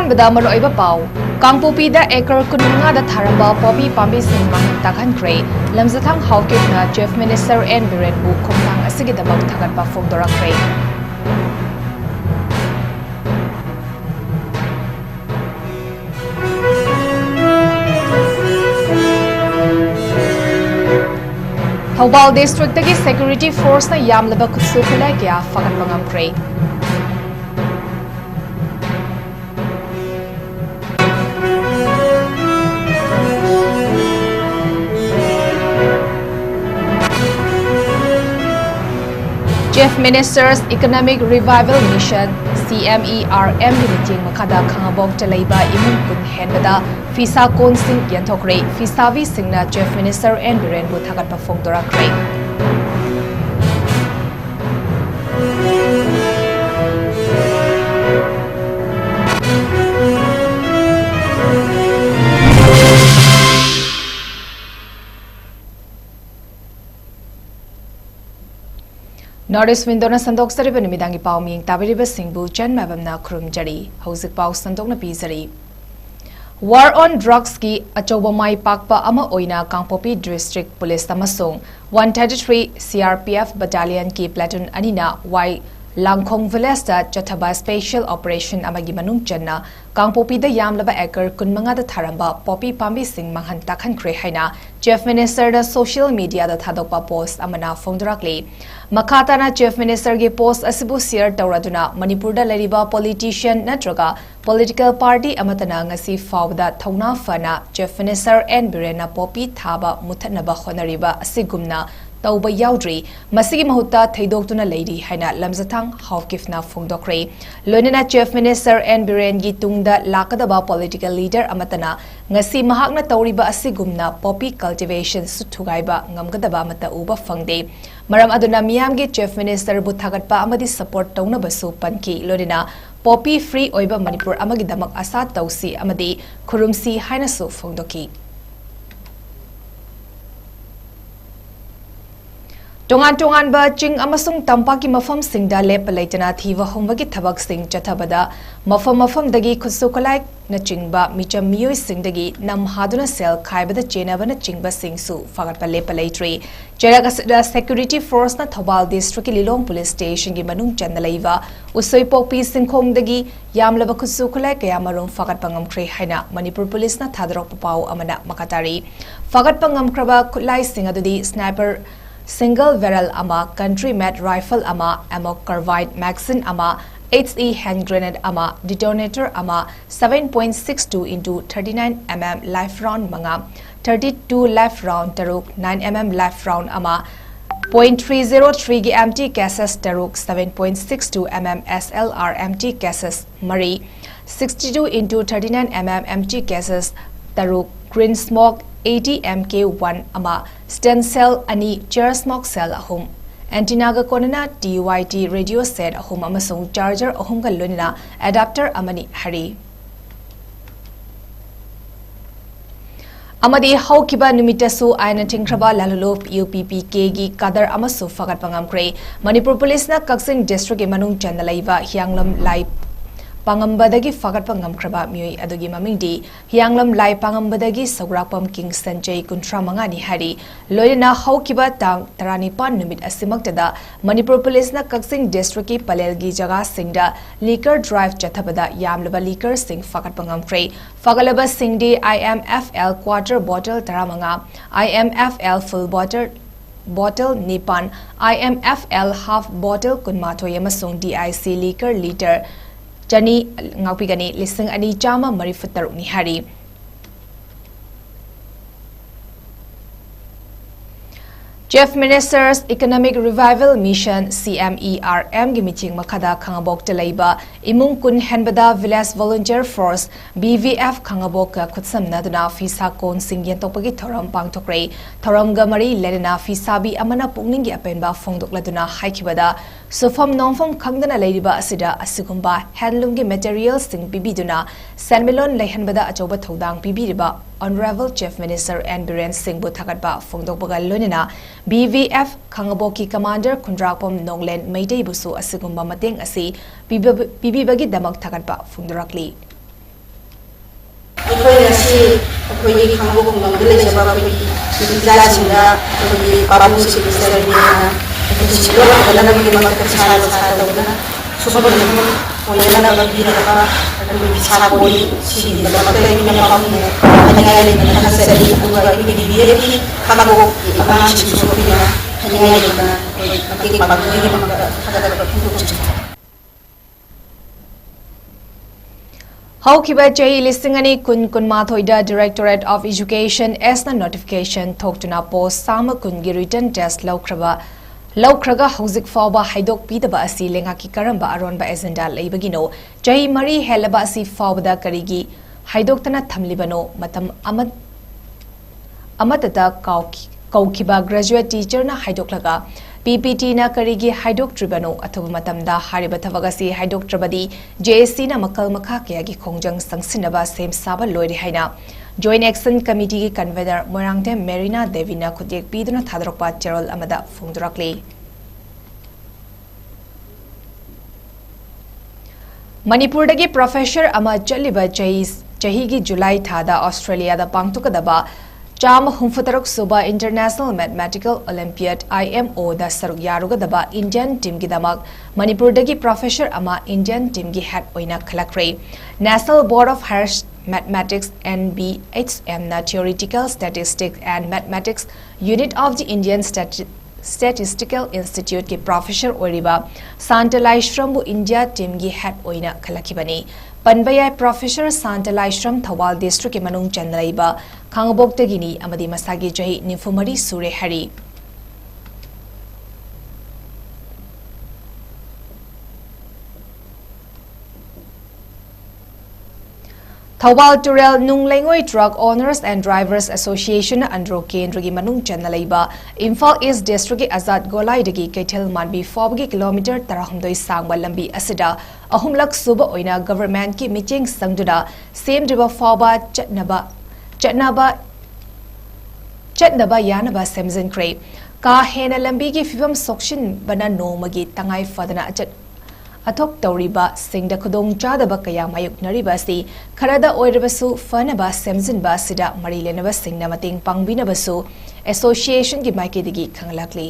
ꯑꯍꯥꯟꯕꯗ ꯃꯔꯨꯑꯣꯏꯕ ꯄꯥꯎ ꯀꯥꯡꯄꯣꯛꯄꯤꯗ ꯑꯦꯀꯔ 15ꯗ ꯊꯥꯔꯝꯕ ꯄꯣꯄꯤ ꯄꯥꯝꯕꯤꯁꯤꯡ ꯃꯥꯡꯍꯟ ꯇꯥꯛꯍꯟꯈ꯭ꯔꯦ ꯂꯝꯖꯊꯥꯡ ꯍꯥꯎꯀꯤꯞꯅ ꯆꯤꯐ ꯃꯤꯅꯤꯁꯇꯔ ꯑꯦꯟ ꯕꯤꯔꯦꯟꯕꯨ ꯈꯣꯡꯊꯥꯡ ꯑꯁꯤꯒꯤꯗꯃꯛ ꯊꯥꯒꯠꯄ ꯐꯣꯡꯗꯣꯔꯛꯈ꯭ꯔꯦ ꯊꯧꯕꯥꯜ ꯗꯤꯁꯇ꯭ꯔꯤꯛꯇꯒꯤ ꯁꯦꯀ꯭ꯌꯨꯔꯤꯇꯤ ꯐꯣꯔꯁꯅ ꯌꯥꯝꯂꯕ ꯈꯨꯠꯁꯨ ꯈꯨꯠꯂꯥꯏ ꯀꯌꯥ ꯐꯒꯠꯄ ꯉꯝꯈ꯭ꯔꯦ Chief Minister's Economic Revival Mission (CMERM) gi miting makada khangabok chalaiba imung kun henbada fisa konsing yanthokre fisavi singna Chief Minister and Biren bu thagat pa phongdorakre Northeast Windona Sandok Saribani Midangi Pau Ming Tabiriba Singbu 𝗠𝗔𝗡𝗣𝗥 𝐍𝐞𝐰𝐬 Hauzik Pau Sandokna Pizari War on Drugs ki achauba mai pakpa ama oina Kangpopi District Police amasung 133 CRPF Battalion ki platoon anina Y Langkhong Village da chathaba Special Operation amagi manung channa Kangpopi da yamlaba acre 15 da tharamba poppy pambi sing manghan takhankhre haina Chief Minister da social media da thadokpa post amana phongdorakli Makhatana Chief Minister gi post asibu share tawraduna Manipur da leriba politician natraga political party amatana ngasi fawda thongna fana Chief Minister and Birena poppy thaba muthanaba khonariba asigumna tauba yaudri masigi mahutta theidoktuna leiri haina lamzathang haukifna phongdokre loinana Chief Minister and Biren gi tungda lakadaba political leader amatana ngasi mahakna tauriba asigumna poppy cultivation suthugaiba ngamgadaba mata uba phangde maram aduna miyam gi Chief Minister bu thagatpa amadi support tawna basu panki loinana poppy free oiba Manipur amagi damak asa tausi amadi khurumsi haina su phongdoki Tongan ba ching amasung tampaki mafam singda lepa leitana thiva hombagi thabak sing chathabada mafam dagi khutsukalai na chingba micham miyoi singdagi nam haduna sel khaibada chenabana chingba singsu fagatpa lepa leitri cheraga security force na Thobal district Lilong police station gi manung chandalaiva usoipokpi singkhongdagi yamlaba khutsukalai kaya marung fagatpa ngamkhre haina Manipur police na thadrok pau amana makatari fagatpa ngamkraba khutlai sing adudi sniper Single barrel ama, country made rifle ama, ammo carbide magazine ama, HE hand grenade ama, detonator ama, 7.62 into 39 mm live round manga, 32 live round taruk, 9 mm live round ama, .303 gi empty cases taruk, 7.62 mm SLR empty cases mari, 62 into 39 mm empty cases taruk, green smoke 80 MK1 ama stem cell ani chair smoke cell ahum antenna ga konana TYT radio set ahum amasung charger ahum ga lonina adapter amani hari amadi haukiba numitasu aina tingkraba lalulop UPPK gi kadar amasu fagat pangamkre Manipur police na Kaksing district e manung chanalaiva hianglam lai Pangambadagi fagatpa ngamkraba miyoi adugi mamingdi hianglam lai pangambadagi sagrapam king sanjay kuntra mangani hari loina haukiba tang 35 numit asimaktada Manipur police na Kaksing district ki palelgi jaga singda liquor drive chathabada yamlaba liquor sing fagatpa ngamkre fagalaba singdi IMFL quarter bottle taramanga IMFL full bottle nipan IMFL half bottle kunmato yamasung DIC liquor liter Jani ngapigani lising ani jama marifutaruk ni hari Chief Minister's Economic Revival Mission (CMERM) gi miting makada khangabok talaiba imung kun henbada Village Volunteer Force BVF khangabok ka khutsamna duna fisa kon singyen topagi thoram pangthokre thoram ga mari lerena fisabi amana pungning gi apenba phongdokladuna haikibada sufam nomfam khangdana leiriba asida asigumba handloom gi materials sing bibiduna sanmelon lehanbada achoba thodang bibiriba Honorable Chief Minister and Biren Singh bu thagatba phongdokbaga lonina BVF Khangaboki Commander Khundrakpom Nonglen Meidei busu asigumba mateng asi bibibagi damak thagatba phongdorakli ꯑꯩꯈꯣꯏ ꯉꯁꯤ ꯑꯩꯈꯣꯏꯒꯤ ꯈꯥꯡꯕꯣꯛ ꯈꯨꯡꯒꯪꯗ ꯂꯩꯖꯕ ꯑꯩꯈꯣꯏꯒꯤ ꯅꯨꯄꯤꯃꯆꯥꯁꯤꯡꯗ ꯑꯩꯈꯣꯏꯒꯤ ꯄꯥꯕꯨꯡꯁꯤꯡꯒꯤ ꯁꯔꯕꯤꯅ ꯑꯩꯈꯣꯏꯒꯤ ꯁꯦꯟꯗꯣꯛ ꯐꯪꯅꯅꯕꯒꯤꯗꯃꯛꯇ ꯄꯩꯁꯥ ꯅꯨꯡꯁꯥ ꯇꯧꯗꯨꯅ ꯁꯨꯐꯝ ꯅꯣꯝꯐꯝ ꯑꯣꯏꯅꯅꯕ ꯄꯤꯔꯛꯄ ꯑꯩꯈꯣꯏꯒꯤ ꯁꯥꯀꯣꯟ ꯁꯤꯒꯤꯗꯃꯛꯇ ꯑꯩꯈꯣꯏꯅ ꯄꯥꯕꯨꯡꯕꯨ ꯍꯥꯏꯅꯤꯡꯉꯥꯏ ꯂꯩꯇꯅ ꯊꯥꯒꯠꯆꯔꯤ ꯑꯗꯨꯒ ꯑꯩꯈꯣꯏꯒꯤ ꯕꯤ.ꯑꯦ.ꯐꯀꯤ ꯈꯥꯡꯕꯣꯛꯀꯤ ꯑꯉꯥꯡꯁꯤꯡꯁꯨ ꯑꯩꯈꯣꯏꯅ ꯍꯥꯏꯅꯤꯡꯉꯥꯏ ꯂꯩꯇꯅ ꯑꯩꯈꯣꯏ ꯃꯇꯦꯡ ꯄꯥꯡꯕꯒꯤꯗꯃꯛꯇ ꯊꯥꯒꯠꯄ ꯐꯣꯡꯗꯣꯛꯆꯔꯤ ꯍꯧꯈꯤꯕ ꯆꯍꯤ 2019-20 Directorate of Education ꯑꯦꯁꯅ ꯅꯣꯇꯤꯐꯤꯀꯦꯁꯟ ꯊꯣꯛꯇꯨꯅ ꯄꯣꯁꯠ 110ꯒꯤ ꯔꯤꯇꯟ ꯇꯦꯁꯠ ꯂꯧꯈ꯭ꯔꯒ ꯍꯧꯖꯤꯛ ꯐꯥꯎꯕ ꯍꯥꯏꯗꯣꯛꯄꯤꯗꯕ ꯑꯁꯤ ꯂꯩꯉꯥꯛꯀꯤ ꯀꯔꯝꯕ ꯑꯔꯣꯟꯕ एजेंडा ꯂꯩꯕꯒꯤꯅꯣ ꯆꯍꯤ 4 ꯍꯦꯜꯂꯕ ꯑꯁꯤ ꯐꯥꯎꯕꯗ ꯀꯔꯤꯒꯤ ꯍꯥꯏꯗꯣꯛꯇꯅ ꯊꯝꯂꯤꯕꯅꯣ ꯃꯇꯝ ꯑꯃꯠꯇꯗ कौखिबा ग्रेजुएट टीचरना हाइदोक्लगा PPT ना करीगी हाइदोक्ट्रिबनो अथवा मतमदा हारिबा थबगसी हाइदोक्ट्रबदी JSC ना मकल मखा कयागी खोंजंग संगसिनबा सेम साबा लोइरि हाइना जॉइंट एक्शन कमिटी की कन्वेनर मोरांगते मेरिना देवीना खुदेक पीदुना थादरकपा चेरोल अमदा फोंदुरकले मणिपुरदगी प्रोफेसर अमा चलिबा चहीगी जुलाई थादा ऑस्ट्रेलिया दा पांगतुकदबा चाम हुंफतरक सुबा इंटरनेशनल मैथमेटिकल ओलंपियाड IMO दा सरुक यारुगदबा इंडियन टीम की दमक मणिपुर दगी प्रोफेसर अमा इंडियन टीम की हेड ओइना खलक्रे National Board of Higher Mathematics NBHM ना theoretical statistics and mathematics unit of the Indian Statistical Institute की प्रोफेसर ओरिबा सांतलाइश्रमबु इंडिया टीम की हेड ओइना खलखिबनी पनबयाय प्रोफेसर सांतलाइश्रम थवाल डिस्ट्रिक्ट के मनुंग चंद्रइबा खांगबोक्तगिनी अमदी मसागी जही 94 सूरे हरी थौबाल टुरेल नुंगलेंगोई truck owners and drivers association Andro केंद्र की मनुंग चंदलैबा इम्फाल ईस्ट डिस्ट्रिक्ट की आजाद गोलाइदगी कैथल मानबी 4 किलोमीटर 13 सांगबा लंबी असिदा अहुमलक सुबा ओइना गवर्नमेंट की मीटिंग संगदुदा सेमद्रिबा फाबा चटनबा यानबा सेमजनख्रे का हेना लंबी की फिवम सोक्शिन बना नोमगी तंगाई फदना अथोक तौरीबा सिंगद खुदोंग चादबा कया मायुकनरिबा असि खरदा ओइरबसु फनबा सेमजिनबा सिदा मरी लेनबा सिंगना मतेंग पांगबिनबसु एसोसिएशन की माइकेदगी खंगलाकली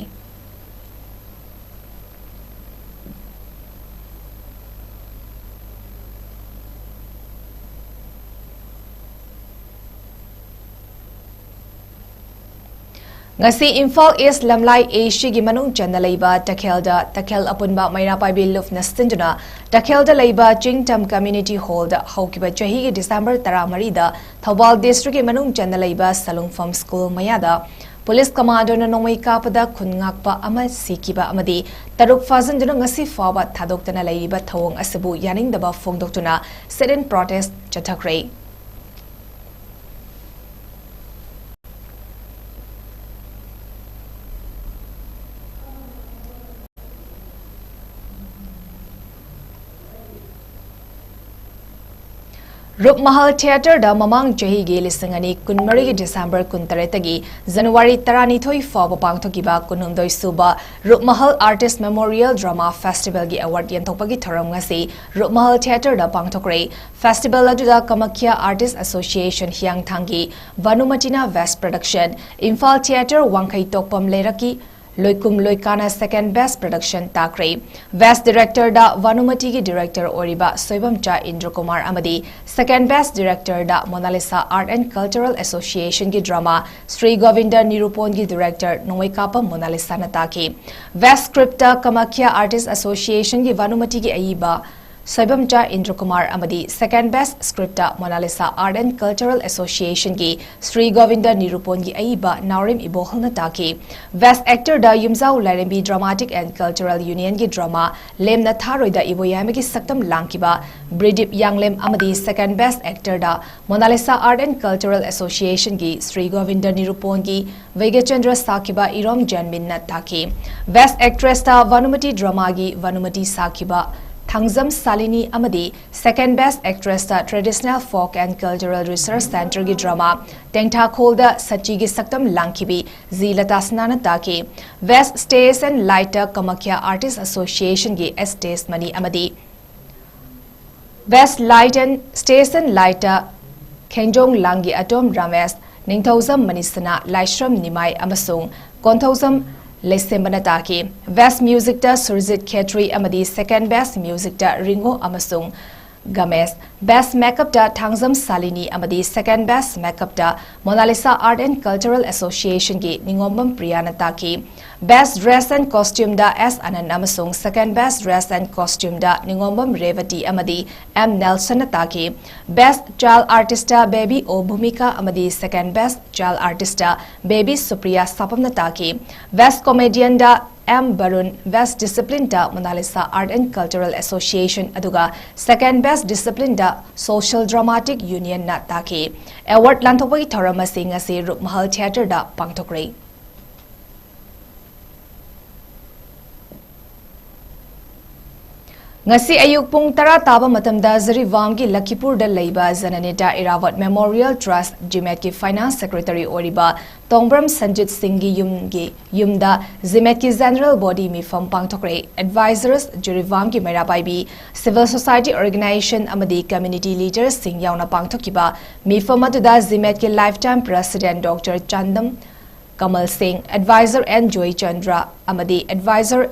ngasi Imphal East Lamlai Asia gi manung chanda leiba takhel apunba maira paibi luf nastinduna takhel da leiba Chingtam Community Hall da haukiba chahi gi December 13 da Thawal District gi manung chanda leiba Salungfam School maya da Police Commander na nongmai kapada khungakpa ama sikiba amadi taruk fazanduna ngasi fawa thadoktana leiba thawong asibu yaningdaba fongdoktuna sit-in protest chathakre Rupmahal theatre दा ममांग चही गे लिसंगनी कुनमरी December 19 तगी जनवरी 12 फाव पांगथोकिबा कुनहुमदोई सुबा Rupmahal artist memorial drama festival की award यंथोपगी थोरम ngasi रूपमहल थिएटर दा पांगथोकरे फेस्टिवल अदुदा कामाख्या आर्टिस्ट एसोसिएशन हियांगथांगी भानुमतिना वेस्ट प्रोडक्शन इम्फाल थिएटर वांखै तोकपम लेरकी लोइकुम लोइकाना सेकेंड बेस्ट प्रोडक्शन ताक्रे वेस्ट डायरेक्टर दा वानुमति की डायरेक्टर ओरिबा सोइबमचा इंद्र कुमार अमदी सेकेंड बेस्ट डायरेक्टर दा Monalisa art and cultural association की ड्रामा श्री गोविंद निरूपण की डायरेक्टर नोइकापम मोनालिसा नताकी best script Kamakhya artist association की वानुमति की अईबा सोइबमचा इंद्र कुमार अमदी second best script Monalisa art and cultural association की श्री गोविंद निरूपण की अईबा नारिम इबोहल नताकी वेस्ट एक्टर दा युमजाउ लाइरेंबी ड्रामाटिक एंड कल्चरल यूनियन की ड्रामा लेमना थारोइदा इबोयामे की सक्तम लांकिबा ब्रिडिप यांगलेम अमदी सेकेंड बेस्ट एक्टर दा Monalisa art and cultural association की श्री गोविंद निरूपण की वैगचंद्र साकिबा इरोम जन्मिन नताकी वेस्ट एक्ट्रेस दा वानुमति ड्रामा की वानुमति साकिबा थांगजम सालिनी अमदी सेकेंड बेस्ट एक्ट्रेस दा traditional folk and cultural research centre की ड्रामा टेंगथाखोल दा सच्ची की सक्तम लांखिबी जी लतासना ताकी best stage and light Kamakhya artist association की स्टेज मनी अमदी best light and stage and light ꯈꯦꯡꯖꯣꯡ ꯂꯥꯡꯒꯤ ꯑꯇꯣꯝ ꯔꯥꯃꯦꯁ, ꯅꯤꯡꯊꯧꯖꯝ ꯃꯅꯤꯁꯅꯥ, ꯂꯥꯏꯁ꯭ꯔꯝ ꯅꯤꯃꯥꯏ ꯑꯃꯁꯨꯡ ꯀꯣꯟꯊꯧꯖꯝ ꯂꯩꯁꯦꯝꯕꯅ ꯇꯥꯈꯤ꯫ ꯕꯦꯁ ꯃ꯭ꯌꯨꯖꯤꯛꯇ ꯁꯨꯔꯖꯤꯠ ꯈꯦꯇ꯭ꯔꯤ ꯑꯃꯗꯤ ꯁꯦꯀꯦꯟ ꯕꯦꯁ ꯃ꯭ꯌꯨꯖꯤꯛꯇ ꯔꯤꯡꯒꯣ ꯑꯃꯁꯨꯡ ꯒꯃꯦꯁ, ꯕꯦꯁ ꯃꯦꯀꯞꯇ ꯊꯥꯡꯖꯝ ꯁꯥꯂꯤꯅꯤ ꯑꯃꯗꯤ ꯁꯦꯀꯦꯟ ꯕꯦꯁ ꯃꯦꯀꯞꯇ ꯃꯣꯅꯥꯂꯤꯁꯥ ꯑꯥꯔꯠ ꯑꯦꯟड ꯀꯜꯆꯔꯦꯜ ꯑꯦꯁꯣꯁꯤꯌꯦꯁꯟꯒꯤ ꯅꯤꯡꯉꯣꯝꯕꯝ ꯄ꯭ꯔꯤꯌꯥꯅ ꯇꯥꯈꯤ꯫ ꯕꯦꯁ ꯗ꯭ꯔꯦꯁ ꯑꯦꯟड ꯀꯣꯁꯇ꯭ꯌꯨꯝꯗ ꯑꯦꯁ ꯑꯅꯟ ꯑꯃꯁꯨꯡ ꯁꯦꯀꯦꯟ ꯕꯦꯁ ꯗ꯭ꯔꯦꯁ ꯑꯦꯟड ꯀꯣꯁꯇ꯭ꯌꯨꯝꯗ ꯅꯤꯡꯉꯣꯝꯕꯝ ꯔꯦꯕꯇꯤ ꯑꯃꯗꯤ ꯑꯦꯝ ꯅꯦꯜꯁꯟꯅ ꯇꯥꯈꯤ꯫ ꯕꯦꯁ ꯆꯥꯏꯜꯗ ꯑꯥꯔꯇꯤꯁꯇ ꯕꯦꯕꯤ ꯑꯣ ꯚꯨꯃꯤꯀꯥ ꯑꯃꯗꯤ ꯁꯦꯀꯦꯟ ꯕꯦꯁ ꯆꯥꯏꯜꯗ ꯑꯥꯔꯇꯤꯁꯇ ꯕꯦꯕी सुप्रिया सापमना ताकि। बेस्ट कॉमेडियन दा एम बरुण, बेस्ट डिसिप्लिन दा Monalisa art and cultural association अदुगा सेकेंड बेस्ट डिसिप्लिन दा सोशल ड्रामाटिक यूनियन ना ताकि। अवार्ड लांथोपगी थौरम असिंग असी रूपमहल थिएटर दा पांगथोकरे। ngasi ayuk pung tara taba matamda Zariwamgi Lakhipurda leiba Zananita Irawat Memorial Trust Jimet ki Finance Secretary oriba Tongbram Sanjit Singh yumda Jimet ki General Body mifam pangthokre advisors Zariwamgi Merapaibi Civil Society Organization amadi community leaders sing yauna pangthokiba mifam aduda Jimet ki Lifetime President Dr. Chandam Kamal Singh, advisor N. Joy Chandra amadi advisor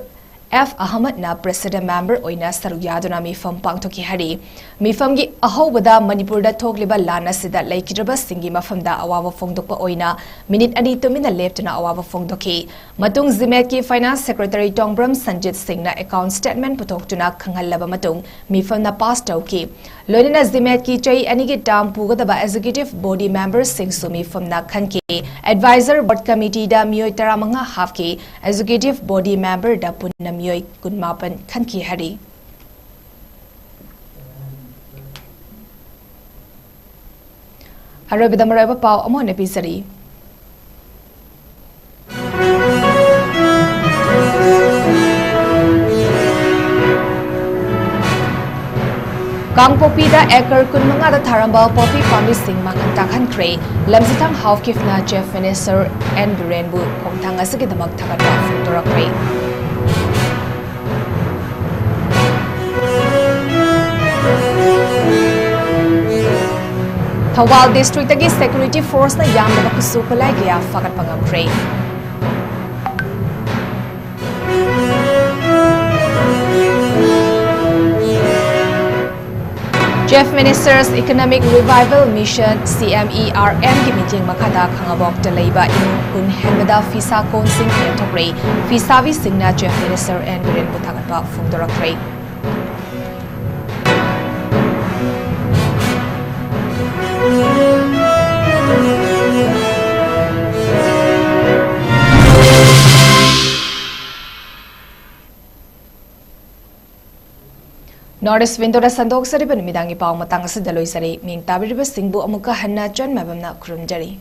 F. Ahmad na President Member oina saruyaduna mifam pangthoki hari. Mifam gi ahobada Manipur da thokliba lana sida laikidaba singi mafamda awawa fongdokpa oina minute ani tumina leptuna awawa fongdoki. Matung Jimet ki Finance Secretary Tongbram Sanjit Singh na account statement putoktuna khanghallaba matung mifam na pass tauki. Loinina Jimet ki chai ani gi tam pugadaba executive body members sing sumi mifam na khanki. Advisor board committee da miyoi taramanga hafki executive body member da punna miyoi kunmapan khanki hari. Harabida maraba pau amon episari. Kangpopi da ekar kunmanga da tharamba poppy pami sing makan takhan kre lamsitang hawkifna Chief Minister N. Birenbu khongthang asigi damak thakatwa phungtorakre. Thawal District tagi Security Force na yamdaba kusukulay gaya fakat pangamkre. Chief Minister's Economic Revival Mission CMERM ki meeting makada khangabok talaiba inung kun henbada visa kon sing thokre visa vi singna Chief Minister N. Birenbu thakatwa phungtorakre. Northeast Windora Sandok Sari Midangi Pau Matang Sidaloi Sari Ming Tabiriba Singbu Amuka Hanna John Mabamna Kurumjari.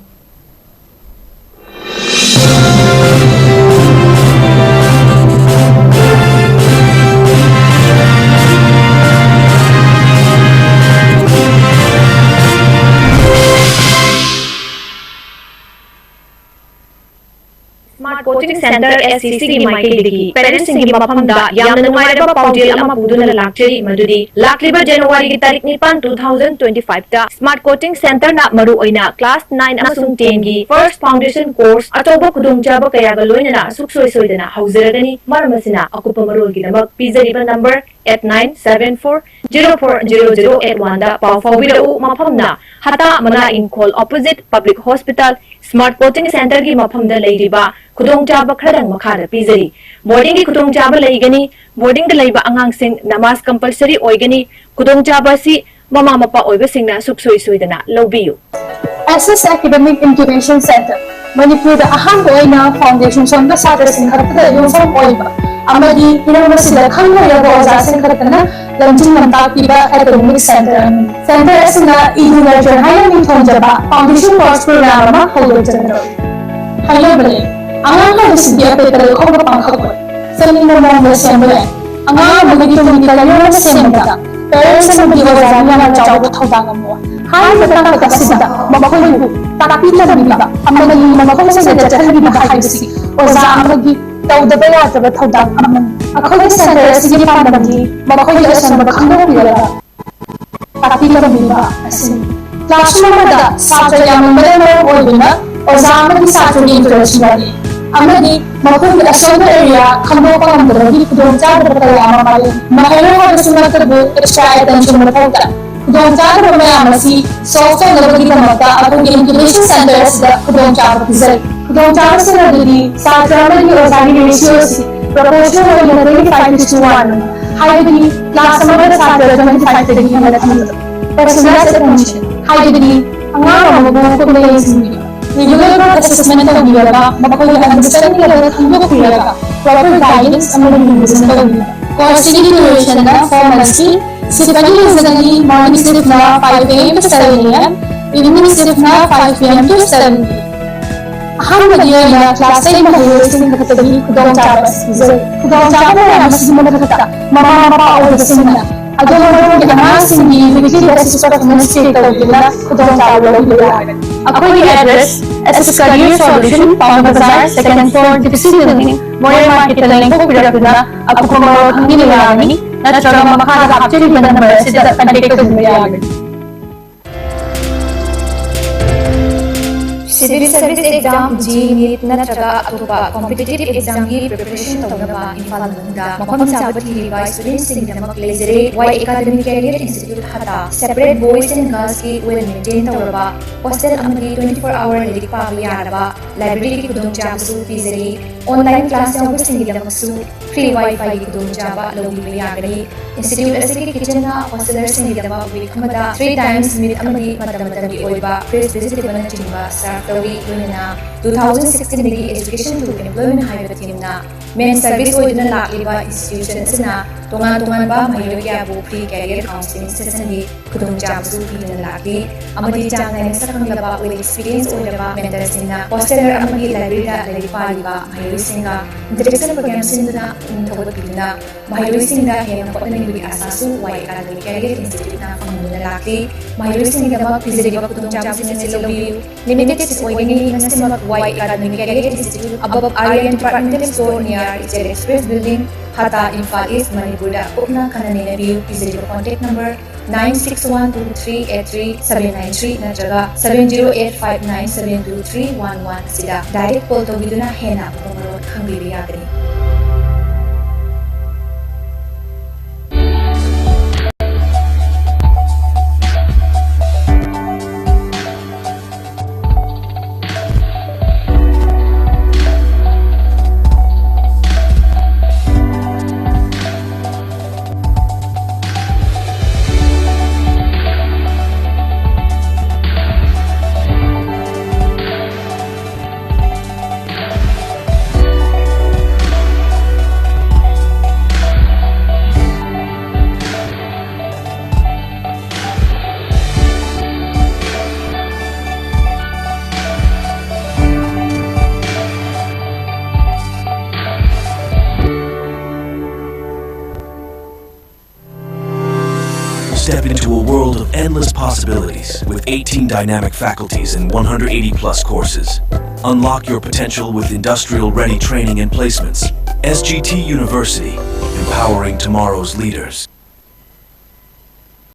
Smart Coaching Center SCC की माइकेलगी parents की मफमदा यामना नुंगाइरबा पाउजेल अमा पुदुना लाक्चरी मदुदी लाक्लिबा जनवरी की तारीख 9 2025 ता smart coaching centre ना मरु ओइना class 9 अमसुंग 10 की first foundation course अतोबा खुदुंगचाबा कयागा लोइना सुखसोय सोयदना हौजरगनी मरमसिना अकुपा Marol की नमक पिजरीबा नंबर 8974040081 दा पाउ फाउबिरउ मफमना हता मना इनकोल opposite public hospital smart coaching centre की मफमदा लेरिबा खुदोंगचाबा खरदंग मखादा पिजरी बोर्डिंग की खुदोंगचाबा लेगनी बोर्डिंग दा लेबा अंगांगसिंग नमाज compulsory ओइगनी खुदोंगचाबा C mama Mopa ओइबसिंगना सुखसोय सोयदना लौबियु SS Academic Incubation Center Manipur da aham oina foundation sonda sadar sing kharapda yongfam oiba amagi hinamsida khangna yaba oja sing kharapna lanjing namta piba academic center center asna iduna jahaya min thonjaba foundation course program ma holo chandra hayabale anganga sidia petal khoba pangkhakoi sanina mama semble anganga magi to mikala semba parents and the oja na chaw thawdang mo hai batang kasida makhoi tapita biba amagi makhoi sa jathan biba haibisi oja amagi tawdaba yadaba thawdang aman akhoi center sigi pamagi makhoi asamba khangna pira tapita biba asin classroom da satra yamambara mara oiduna oza amadi satra gi interaction lagi amadi makun asonga area khamdopa ngamdra gi khudongchadra kaya amamai mahela ha sunatabu extra attention mathauta khudongchadra mayamasi solve tawnabagi damakta apugi incubation centers da khudongchadra pizai khudongchadra sanadudi satra amadi ozagi ratio si proportional oina 25:1 haibadi class amada satra 25 tagi hena thamda personalized attention haibadi angama mabu kumlayasini regular assessment of yoga, makoy understanding level khangok yoga, proper guidance among revision of costing duration na 4 months ki sifani reasonably morning shift na 5 AM to 7 AM, evening shift na 5 PM to 7 PM. Aham video na class time mahirasing katagi kudong chabas, kudong chabas na mas sumunod mama awdasin na. Ado mo ginamasing di weekly basis para administrator gila kudong chabas Ako yung address, SS Career Solution, Pound Bazaar, 2nd floor, Division Building, Moya Market Talengko, Pirapuna, ako kumarot ang nilayami, na traga makakakapture yung number sa pandikot ng mayagin. Civil Service Exam GNET नत्रगा अथवा competitive exam की preparation तौनबा इम्फाल मंगदा मफम साबत हिरिबा students सिंग नमक लेजरे वाई एकेडमिक कैरियर इंस्टीट्यूट हता सेपरेट बॉयज एंड गर्ल्स की वेल मेंटेन तौरबा हॉस्टल अमगी 24 आवर लिरिक पाबा यारबा लाइब्रेरी की खुदोंचाबसु पीजरी ऑनलाइन क्लास यावबसिंग नमसु फ्री वाईफाई की खुदोंचाबा लौगिबा यागरी इंस्टीट्यूट असगी किचन ना हॉस्टलर सिंग नमक वीक खमदा 3 टाइम्स मिनिट अमगी मतम की ओइबा प्रेस विजिट बना चिंबा start 2016 dagi education to employment higher team na main service oidna lakliba institution sina tongan ba mayo kya bu free career counseling session di khudong jamsu pina lakli amadi jangai sakang laba with experience oidaba mentor sina hostel amagi library da library paliba mayo singa interaction program sinda thawat pina mayo singa hena potani bi asasu wai academic career institute na pamuna lakli mayo singa ba physical khudong jamsu sina lobi limited oigni nasimak wai academic career institute above Aryan departmental store near Teacher Express building Hata Imphal East Manipur da upna khanane view physical contact number 9612383793 natraga 7085972311 sida direct call to biduna hena promote khangbi yagri Step into a world of endless possibilities with 18 dynamic faculties and 180 plus courses. Unlock your potential with industrial-ready training and placements. SGT University, empowering tomorrow's leaders.